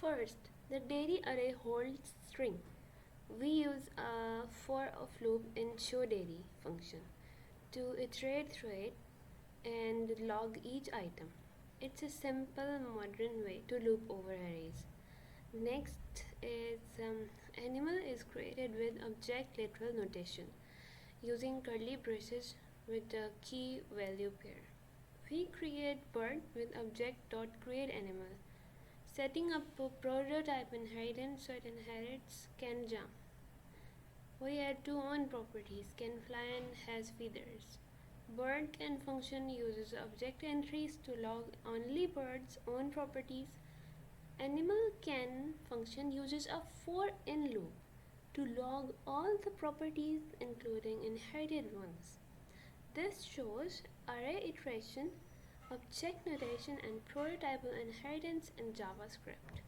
First, the dairy array holds string. We use a for of loop in showDairy function to iterate through it and log each item. It's a simple modern way to loop over arrays. Next is animal is created with object literal notation using curly braces with a key value pair. We create bird with Object.create animal, setting up a prototype inheritance so it inherits can jump. We add two on properties, can fly and has feathers. Bird can function uses Object.entries to log only bird's own properties. Animal can function uses a for in loop to log all the properties including inherited ones. This shows array iteration, object notation and prototypal inheritance in JavaScript.